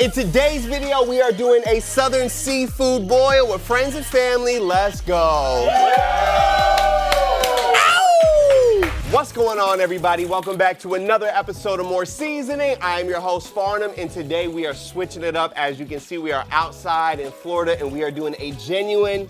In today's video, we are doing a southern seafood boil with friends and family. Let's go. Ow! What's going on, everybody? Welcome back to another episode of More Seasoning. I am your host, Farnum, and today we are switching it up. As you can see, we are outside in Florida, and we are doing a genuine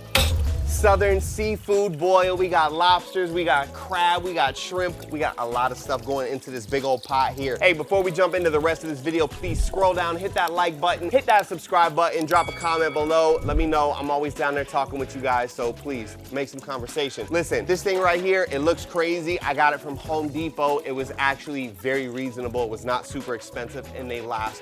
southern seafood boil. We got lobsters, we got crab, we got shrimp, we got a lot of stuff going into this big old pot here. Hey, before we jump into the rest of this video, please scroll down, hit that like button, hit that subscribe button, drop a comment below. Let me know. I'm always down there talking with you guys, so please make some conversation. Listen, this thing right here, it looks crazy. I got it from Home Depot. It was actually very reasonable. It was not super expensive, and they last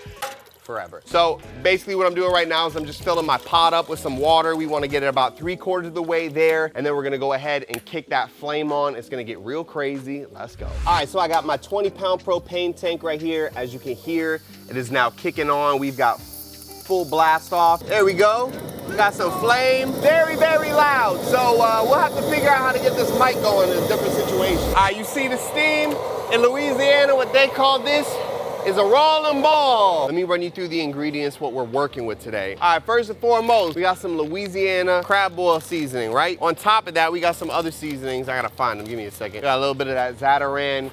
forever. So basically what I'm doing right now is I'm just filling my pot up with some water. We want to get it about 3/4 of the way there, and then we're gonna go ahead and kick that flame on. It's gonna get real crazy. Let's go. All right, so I got my 20-pound propane tank right here. As you can hear, it is now kicking on. We've got full blast off. There we go. We got some flame. Very, very loud. So we'll have to figure out how to get this mic going in a different situation. All right, you see the steam? In Louisiana, what they call this is a rolling ball. Let me run you through the ingredients, what we're working with today. All right, first and foremost, we got some Louisiana crab boil seasoning, right? On top of that, we got some other seasonings. I gotta find them, give me a second. We got a little bit of that Zatarans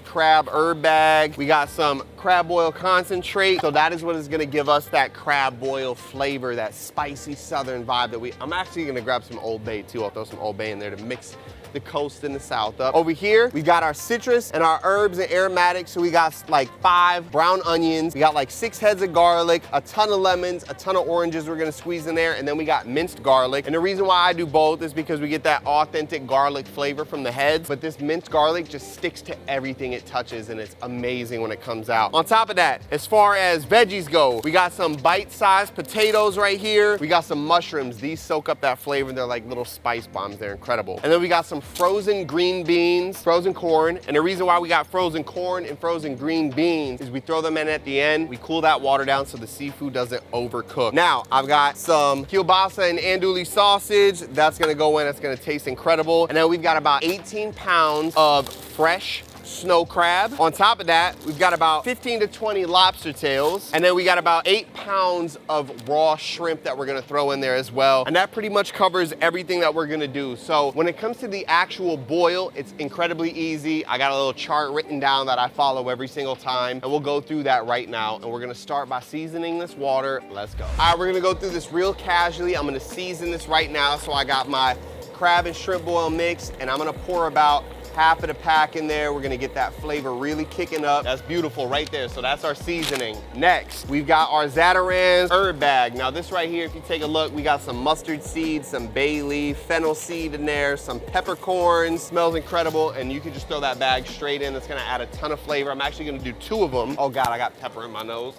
Herb Bag. We got some crab boil concentrate. So that is what is gonna give us that crab boil flavor, that spicy southern vibe that I'm actually gonna grab some Old Bay too. I'll throw some Old Bay in there to mix the coast and the south up. Over here, we got our citrus and our herbs and aromatics. So we got like 5 brown onions. We got like 6 heads of garlic, a ton of lemons, a ton of oranges we're gonna squeeze in there. And then we got minced garlic. And the reason why I do both is because we get that authentic garlic flavor from the heads. But this minced garlic just sticks to everything it touches, and it's amazing when it comes out. On top of that, as far as veggies go, we got some bite-sized potatoes right here. We got some mushrooms. These soak up that flavor. They're like little spice bombs. They're incredible. And then we got some frozen green beans, frozen corn. And the reason why we got frozen corn and frozen green beans is we throw them in at the end. We cool that water down so the seafood doesn't overcook. Now, I've got some kielbasa and andouille sausage. That's gonna go in, it's gonna taste incredible. And then we've got about 18 pounds of fresh snow crab. On top of that, we've got about 15 to 20 lobster tails. And then we got about 8 pounds of raw shrimp that we're gonna throw in there as well. And that pretty much covers everything that we're gonna do. So when it comes to the actual boil, it's incredibly easy. I got a little chart written down that I follow every single time. And we'll go through that right now. And we're gonna start by seasoning this water. Let's go. All right, we're gonna go through this real casually. I'm gonna season this right now. So I got my crab and shrimp boil mix, and I'm gonna pour about half of the pack in there. We're gonna get that flavor really kicking up. That's beautiful right there. So that's our seasoning. Next, we've got our Zatarans Herb Bag. Now this right here, if you take a look, we got some mustard seeds, some bay leaf, fennel seed in there, some peppercorns. Smells incredible, and you can just throw that bag straight in. It's gonna add a ton of flavor. I'm actually gonna do 2 of them. Oh God, I got pepper in my nose.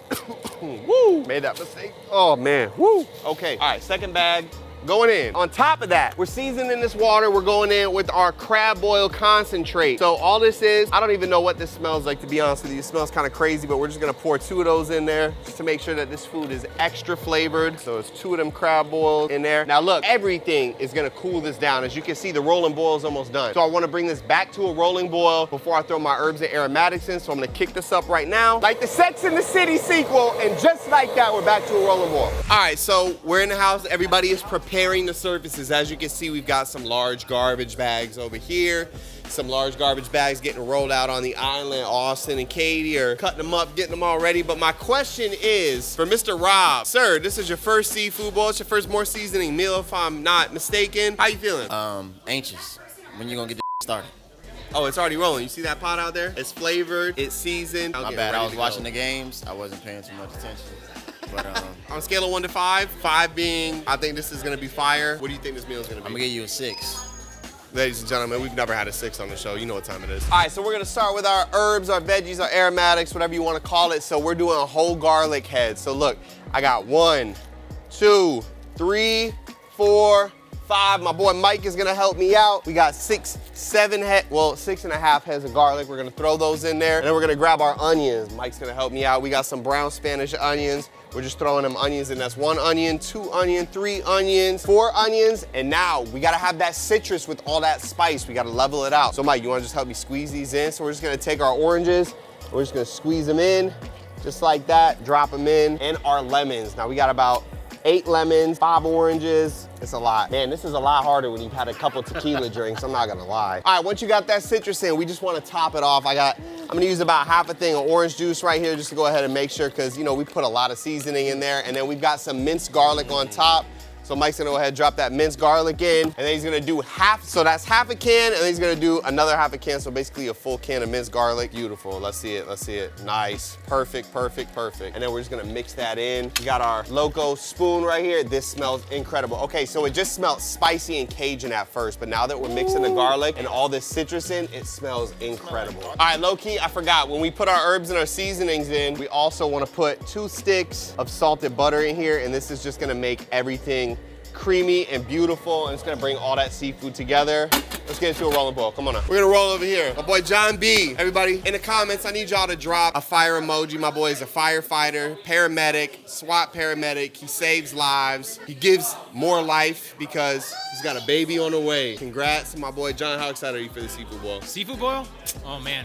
Woo, made that mistake. Oh man, woo. Okay, all right, second bag going in. On top of that, we're seasoning this water. We're going in with our crab boil concentrate. So all this is, I don't even know what this smells like, to be honest with you. It smells kind of crazy, but we're just gonna pour 2 of those in there just to make sure that this food is extra flavored. So it's 2 of them crab boils in there. Now look, everything is gonna cool this down. As you can see, the rolling boil is almost done. So I wanna bring this back to a rolling boil before I throw my herbs and aromatics in. So I'm gonna kick this up right now, like the Sex and the City sequel, and just like that, we're back to a rolling boil. All right, so we're in the house. Everybody is preparing the surfaces. As you can see, we've got some large garbage bags over here, some large garbage bags getting rolled out on the island. Austin and Katie are cutting them up, getting them all ready. But my question is for Mr. Rob. Sir, this is your first seafood boil. It's your first More Seasoning meal, if I'm not mistaken. How you feeling? Anxious. When you gonna get this started? Oh, it's already rolling. You see that pot out there? It's flavored, it's seasoned. My bad, I was watching the games. I wasn't paying too much attention. But on a scale of 1 to 5, 5 being, I think this is gonna be fire. What do you think this meal is gonna be? I'm gonna give you a 6. Ladies and gentlemen, we've never had a 6 on the show. You know what time it is. All right, so we're gonna start with our herbs, our veggies, our aromatics, whatever you wanna call it. So we're doing a whole garlic head. So look, I got 1, 2, 3, 4, 5. My boy Mike is gonna help me out. We got 6, 7 head, well, 6.5 heads of garlic. We're gonna throw those in there. And then we're gonna grab our onions. Mike's gonna help me out. We got some brown Spanish onions. We're just throwing them onions in. That's 1 onion, 2 onion, 3 onions, 4 onions. And now we gotta have that citrus with all that spice. We gotta level it out. So Mike, you wanna just help me squeeze these in? So we're just gonna take our oranges, we're just gonna squeeze them in. just like that, drop them in. And our lemons. Now we got about 8 lemons, 5 oranges. It's a lot. Man, this is a lot harder when you've had a couple tequila drinks, I'm not gonna lie. All right, once you got that citrus in, we just wanna top it off. I'm gonna use about half a thing of orange juice right here just to go ahead and make sure, because you know, we put a lot of seasoning in there, and then we've got some minced garlic on top. So Mike's gonna go ahead and drop that minced garlic in, and then he's gonna do half, so that's half a can, and then he's gonna do another half a can, so basically a full can of minced garlic. Beautiful, let's see it, let's see it. Nice, perfect, perfect, perfect. And then we're just gonna mix that in. We got our Loco spoon right here. This smells incredible. Okay, so it just smelled spicy and Cajun at first, but now that we're mixing the garlic and all this citrus in, it smells incredible. All right, low key, I forgot, when we put our herbs and our seasonings in, we also wanna put 2 sticks of salted butter in here, and this is just gonna make everything creamy and beautiful, and it's gonna bring all that seafood together. Let's get into a rolling boil, come on now. We're gonna roll over here. My boy John B. Everybody, in the comments, I need y'all to drop a fire emoji. My boy is a firefighter, paramedic, SWAT paramedic. He saves lives. He gives more life because he's got a baby on the way. Congrats to my boy John. How excited are you for the seafood boil? Seafood boil? Oh man,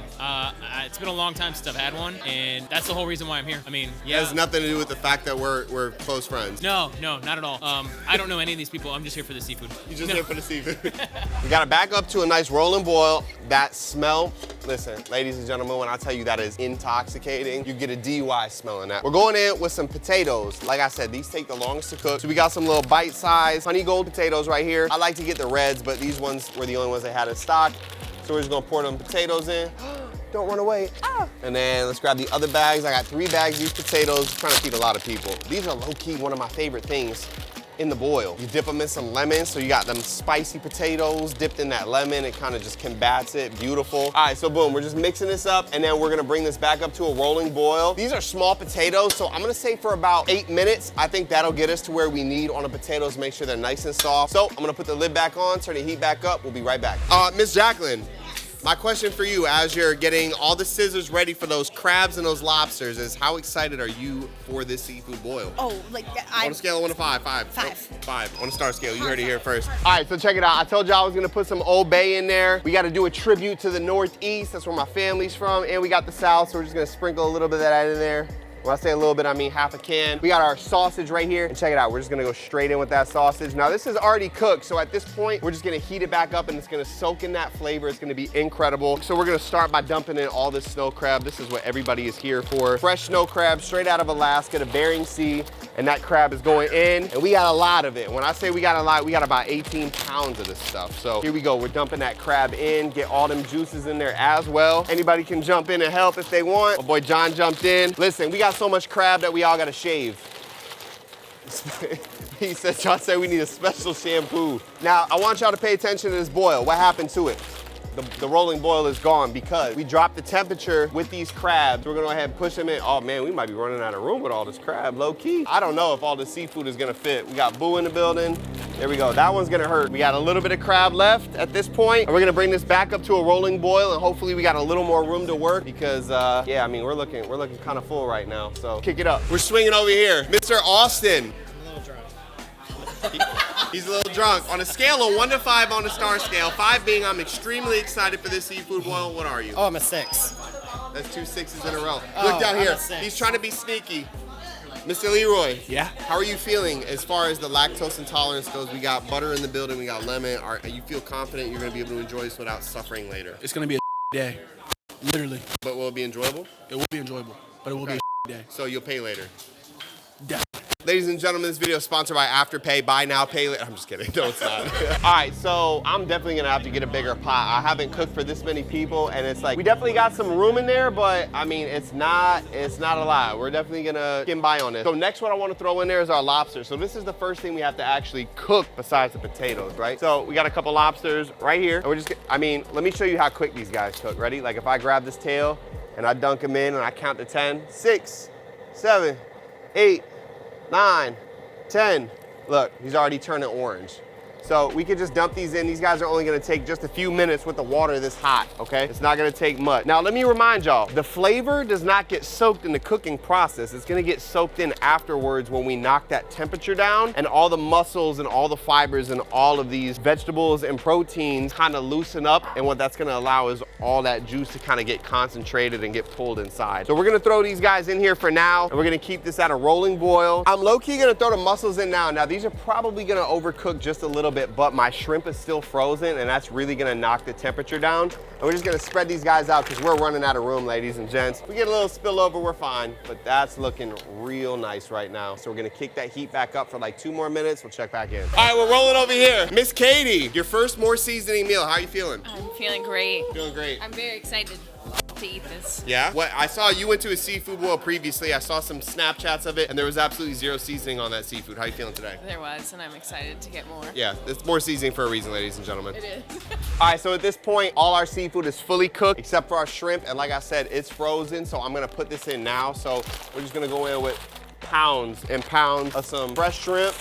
it's been a long time since I've had one, and that's the whole reason why I'm here. I mean, yeah. It has nothing to do with the fact that we're close friends. No, not at all. I don't know any of these people. I'm just here for the seafood. You just here for the seafood. We gotta back up to a nice rolling boil. That smell, listen, ladies and gentlemen, when I tell you that is intoxicating, you get a DUI smelling that. We're going in with some potatoes. Like I said, these take the longest to cook. So we got some little bite-sized honey gold potatoes right here. I like to get the reds, but these ones were the only ones they had in stock. So we're just gonna pour them potatoes in. Don't run away. Ah. And then let's grab the other bags. I got 3 bags of these potatoes. I'm trying to feed a lot of people. These are low-key one of my favorite things in the boil. You dip them in some lemon, so you got them spicy potatoes dipped in that lemon. It kind of just combats it. Beautiful. All right, so boom, we're just mixing this up, and then we're gonna bring this back up to a rolling boil. These are small potatoes, so I'm gonna say for about 8 minutes. I think that'll get us to where we need on the potatoes, make sure they're nice and soft. So I'm gonna put the lid back on, turn the heat back up. We'll be right back. Miss Jacqueline, my question for you, as you're getting all the scissors ready for those crabs and those lobsters, is how excited are you for this seafood boil? Oh, like On a scale of 1 to 5, 5. 5. 5, on a star scale, you heard it here first. All right, so check it out. I told y'all I was gonna put some Old Bay in there. We gotta do a tribute to the Northeast. That's where my family's from, and we got the South, so we're just gonna sprinkle a little bit of that in there. When I say a little bit, I mean half a can. We got our sausage right here, and check it out. We're just gonna go straight in with that sausage. Now this is already cooked, so at this point, we're just gonna heat it back up, and it's gonna soak in that flavor. It's gonna be incredible. So we're gonna start by dumping in all this snow crab. This is what everybody is here for. Fresh snow crab, straight out of Alaska, the Bering Sea, and that crab is going in, and we got a lot of it. When I say we got a lot, we got about 18 pounds of this stuff. So here we go, we're dumping that crab in, get all them juices in there as well. Anybody can jump in and help if they want. My boy John jumped in. Listen, we got so much crab that we all gotta shave. He said, John said we need a special shampoo. Now, I want y'all to pay attention to this boil. What happened to it? The rolling boil is gone because we dropped the temperature with these crabs. We're gonna go ahead and push them in. Oh man, we might be running out of room with all this crab, low key. I don't know if all the seafood is gonna fit. We got Boo in the building. There we go, that one's gonna hurt. We got a little bit of crab left at this point, and we're gonna bring this back up to a rolling boil, and hopefully we got a little more room to work because, yeah, I mean, we're looking kind of full right now, so kick it up. We're swinging over here. Mr. Austin. He's a little drunk. On a scale of 1 to 5 on the star scale, 5 being I'm extremely excited for this seafood boil, what are you? Oh, I'm a 6. That's 2 6s in a row. Oh, Look down I'm here. a 6. He's trying to be sneaky. Mr. Leroy. Yeah? How are you feeling as far as the lactose intolerance goes? We got butter in the building, we got lemon. You feel confident you're going to be able to enjoy this without suffering later? It's going to be a day, literally. But will it be enjoyable? It will be enjoyable, but it will be a day. So you'll pay later? Yeah. Ladies and gentlemen, this video is sponsored by Afterpay. Buy now, pay later. I'm just kidding. No, it's not. All right, so I'm definitely gonna have to get a bigger pot. I haven't cooked for this many people, and it's like we definitely got some room in there, but I mean, it's not a lot. We're definitely gonna skim by on this. So next, what I want to throw in there is our lobster. So this is the first thing we have to actually cook besides the potatoes, right? So we got a couple lobsters right here, and we're just. I mean, let me show you how quick these guys cook. Ready? Like if I grab this tail and I dunk them in and I count to 10, 6, 7, 8, 9, 10. Look, he's already turning orange. So we could just dump these in. These guys are only gonna take just a few minutes with the water this hot, okay? It's not gonna take much. Now let me remind y'all, the flavor does not get soaked in the cooking process. It's gonna get soaked in afterwards when we knock that temperature down, and all the mussels and all the fibers and all of these vegetables and proteins kind of loosen up, and what that's gonna allow is all that juice to kind of get concentrated and get pulled inside. So we're gonna throw these guys in here for now, and we're gonna keep this at a rolling boil. I'm low-key gonna throw the mussels in now. Now these are probably gonna overcook just a little bit, but my shrimp is still frozen, and that's really gonna knock the temperature down. And we're just gonna spread these guys out because we're running out of room, ladies and gents. If we get a little spillover, we're fine, but that's looking real nice right now. So we're gonna kick that heat back up for like 2 more minutes. We'll check back in. All right, we're rolling over here. Miss Katie, your first more seasoning meal. How are you feeling? I'm feeling great. Feeling great. I'm very excited to eat this. Yeah? What I saw, you went to a seafood boil previously. I saw some Snapchats of it, and there was absolutely zero seasoning on that seafood. How are you feeling today? There was, and I'm excited to get more. Yeah, it's more seasoning for a reason, ladies and gentlemen. It is. All right, so at this point, all our seafood is fully cooked except for our shrimp. And like I said, it's frozen, so I'm gonna put this in now. So we're just gonna go in with pounds and pounds of some fresh shrimp.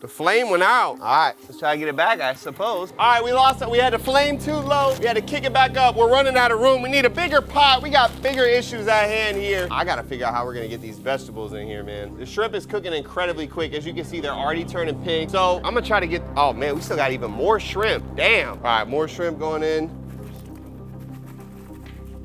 The flame went out. All right, let's try to get it back, I suppose. All right, we lost it. We had the flame too low. We had to kick it back up. We're running out of room. We need a bigger pot. We got bigger issues at hand here. I gotta figure out how we're gonna get these vegetables in here, man. The shrimp is cooking incredibly quick. As you can see, they're already turning pink. So I'm gonna try to get, oh man, we still got even more shrimp. Damn. All right, more shrimp going in.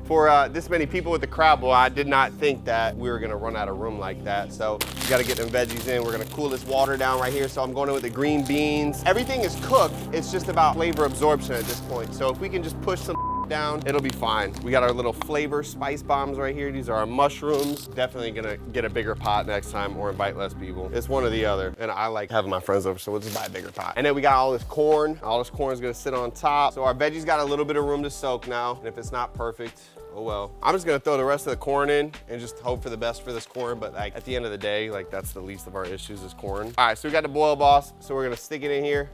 For this many people with the crab boil, I did not think that we were gonna run out of room like that. So we gotta get them veggies in. We're gonna cool this water down right here. So I'm going in with the green beans. Everything is cooked. It's just about flavor absorption at this point. So if we can just push some down, it'll be fine. We got our little flavor spice bombs right here. These are our mushrooms. Definitely gonna get a bigger pot next time or invite less people. It's one or the other. And I like having my friends over, so we'll just buy a bigger pot. And then we got all this corn. All this corn is gonna sit on top. So our veggies got a little bit of room to soak now. And if it's not perfect, oh well. I'm just gonna throw the rest of the corn in and just hope for the best for this corn, but like at the end of the day, like that's the least of our issues is corn. All right, so we got the boil boss, so we're gonna stick it in here,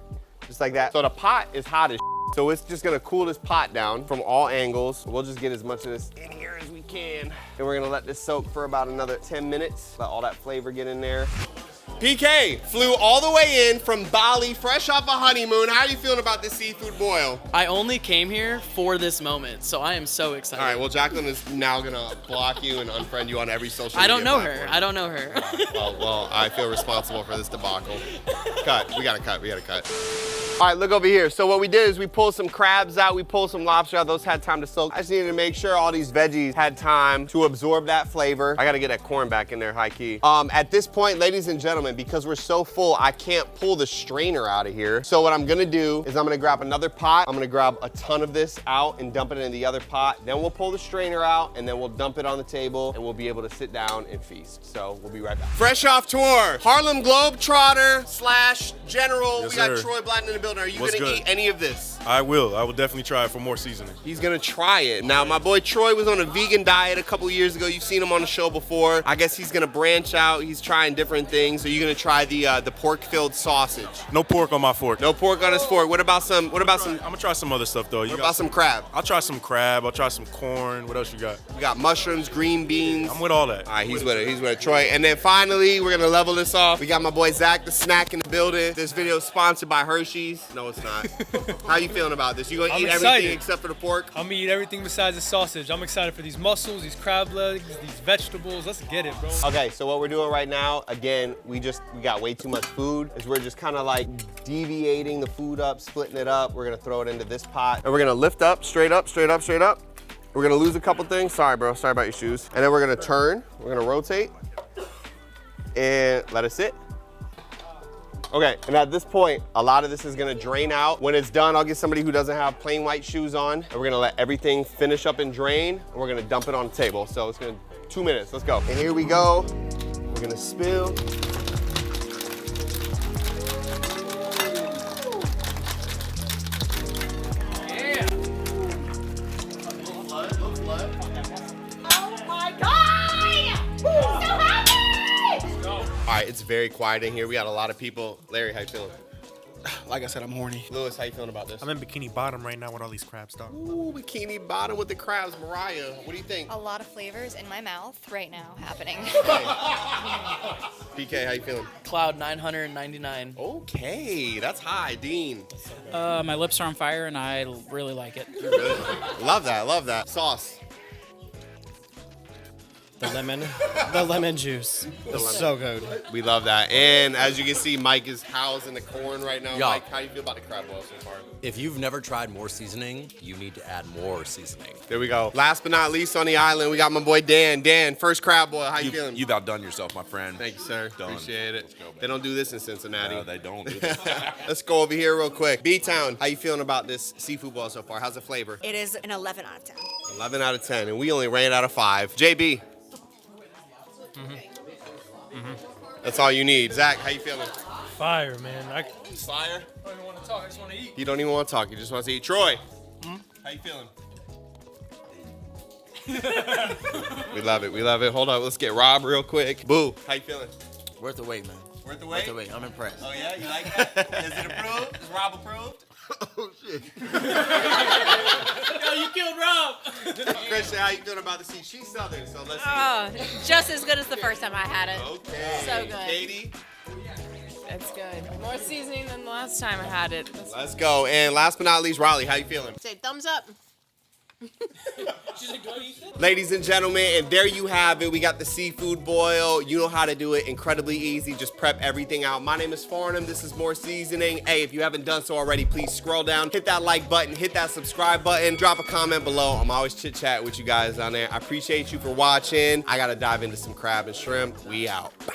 just like that. So the pot is hot as so it's just gonna cool this pot down from all angles. We'll just get as much of this in here as we can. And we're gonna let this soak for about another 10 minutes, let all that flavor get in there. PK flew all the way in from Bali, fresh off a honeymoon. How are you feeling about this seafood boil? I only came here for this moment, so I am so excited. All right, well, Jacqueline is now gonna block you and unfriend you on every social media I don't know platform. her. I don't know her. Well, I feel responsible for this debacle. Cut, we gotta cut, we gotta cut. All right, look over here. So what we did is we pulled some crabs out, we pulled some lobster out. Those had time to soak. I just needed to make sure all these veggies had time to absorb that flavor. I gotta get that corn back in there, high key. At this point, ladies and gentlemen, because we're so full, I can't pull the strainer out of here. So what I'm gonna do is I'm gonna grab another pot. I'm gonna grab a ton of this out and dump it in the other pot. Then we'll pull the strainer out and then we'll dump it on the table and we'll be able to sit down and feast. So we'll be right back. Fresh off tour, Harlem Globetrotter / General. Yes, we got sir. Troy Blatton in the building. Are you What's gonna good? eat any of this? I will. I will definitely try it for more seasoning. He's gonna try it. Now, my boy Troy was on a vegan diet a couple years ago. You've seen him on the show before. I guess he's gonna branch out. He's trying different things. Are you gonna try the pork-filled sausage? No pork on my fork. No pork on his fork. What about some? I'm gonna try some other stuff though. What about some crab? I'll try some crab. I'll try some corn. What else you got? We got mushrooms, green beans. I'm with all that. All right, he's with it. He's with it, Troy. And then finally, we're gonna level this off. We got my boy Zach the Snack in the building. This video is sponsored by Hershey's. No, it's not. How you feeling about this? You gonna eat everything except for the pork? I'm gonna eat everything besides the sausage. I'm excited for these mussels, these crab legs, these vegetables. Let's get it, bro. Okay, so what we're doing right now, again, we got way too much food, is we're just kind of like deviating the food up, splitting it up. We're gonna throw it into this pot, and we're gonna lift up, straight up, straight up, straight up. We're gonna lose a couple things. Sorry, bro, sorry about your shoes. And then we're gonna turn, we're gonna rotate, and let it sit. Okay, and at this point, a lot of this is gonna drain out. When it's done, I'll get somebody who doesn't have plain white shoes on, and we're gonna let everything finish up and drain, and we're gonna dump it on the table. So it's gonna 2 minutes, let's go. And here we go. We're gonna spill. Oh my God! So happy! All right, it's very quiet in here. We got a lot of people. Larry, how you feeling? Like I said, I'm horny. Lewis, how you feeling about this? I'm in Bikini Bottom right now with all these crabs, dog. Ooh, Bikini Bottom with the crabs. Mariah, what do you think? A lot of flavors in my mouth right now happening. PK, how you feeling? Cloud 999. Okay, that's high. Dean. My lips are on fire and I really like it. Love that. Sauce. The lemon juice. So good. We love that. And as you can see, Mike is housed in the corn right now. Yeah. Mike, how do you feel about the crab boil so far? If you've never tried more seasoning, you need to add more seasoning. There we go. Last but not least on the island, we got my boy Dan. Dan, first crab boil. How you feeling? You've outdone yourself, my friend. Thank you, sir. Done. Appreciate it. Let's go, They don't do this in Cincinnati. No, they don't do this. Let's go over here real quick. B-Town, how you feeling about this seafood boil so far? How's the flavor? It is an 11 out of 10. 11 out of 10, and we only ran out of 5. JB. That's all you need. Zach, how you feeling? Fire, man. Fire? I don't even want to talk. I just want to eat. He don't even want to talk. He just wants to eat. Troy, how you feeling? We love it. Hold on. Let's get Rob real quick. Boo, how you feeling? Worth the wait, man. Worth the wait? Worth the wait. I'm impressed. Oh, yeah? You like that? Is it approved? Is Rob approved? Oh, shit. Yo, you killed Rob. Christian, how you feeling about the sea? She's Southern, so let's see. Oh, just as good as the first time I had it. Okay. So good. Katie? It's good. More seasoning than the last time I had it. Let's go. And last but not least, Riley, how you feeling? Say thumbs up. Ladies and gentlemen, and there you have it. We got the seafood boil. You know how to do it. Incredibly easy. Just prep everything out. My name is Farnum. This is More Seasoning. Hey, if you haven't done so already, please scroll down, hit that like button, hit that subscribe button, drop a comment below. I'm always chit-chat with you guys on there. I appreciate you for watching. I got to dive into some crab and shrimp. We out. Bye.